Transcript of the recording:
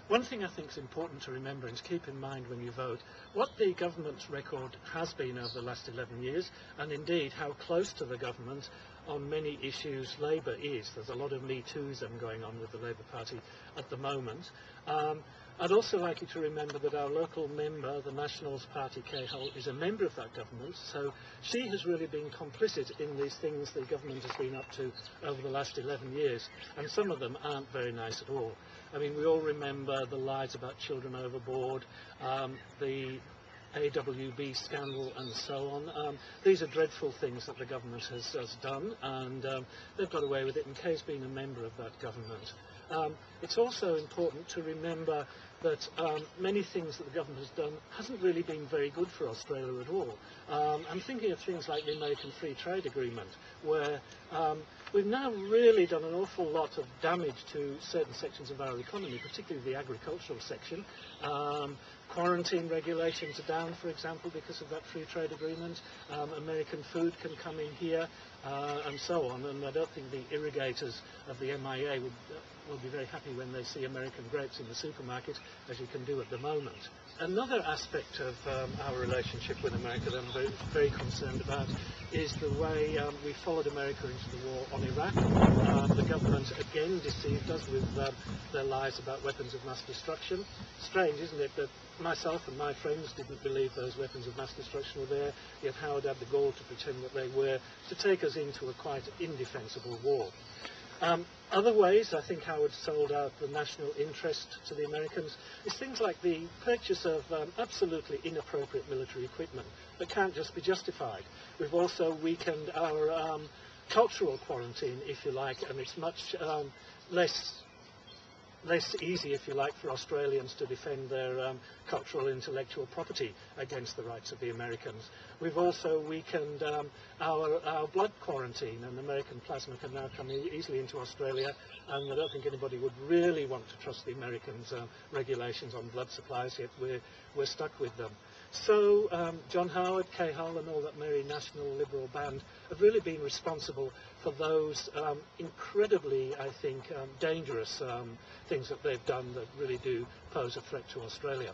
One thing I think is important to remember and to keep in mind when you vote, what the government's record has been over the last 11 years, and indeed how close to the government on many issues Labour is. There's a lot of Me Tooism going on with the Labour Party at the moment. I'd also like you to remember that our local member, the Nationals Party, Kay Hull, is a member of that government, so she has really been complicit in these things the government has been up to over the last 11 years, and some of them aren't very nice at all. I mean, we all remember the lies about children overboard, the AWB scandal and so on. These are dreadful things that the government has done, and they've got away with it, and Kay's been a member of that government. It's also important to remember that many things that the government has done hasn't really been very good for Australia at all. I'm thinking of things like the American Free Trade Agreement, where we've now really done an awful lot of damage to certain sections of our economy, particularly the agricultural section. Quarantine regulations are down, for example, because of that free trade agreement. American food can come in here, and so on. And I don't think the irrigators of the MIA will be very happy when they see American grapes in the supermarket, as you can do at the moment. Another aspect of our relationship with America that I'm very, very concerned about is the way we followed America into the war on Iraq. The government again deceived us with their lies about weapons of mass destruction. Strange, isn't it, that myself and my friends didn't believe those weapons of mass destruction were there, yet Howard had the gall to pretend that they were, to take us into a quite indefensible war. Other ways I think Howard sold out the national interest to the Americans is things like the purchase of absolutely inappropriate military equipment that can't just be justified. We've also weakened our cultural quarantine, if you like, and it's much less easy, if you like, for Australians to defend their cultural intellectual property against the rights of the Americans. We've also weakened our blood quarantine, and American plasma can now come easily into Australia, and I don't think anybody would really want to trust the Americans' regulations on blood supplies, yet we're stuck with them. So John Howard, Kay Hull and all that merry National Liberal band have really been responsible for those incredibly, I think, dangerous things that they've done that really do pose a threat to Australia.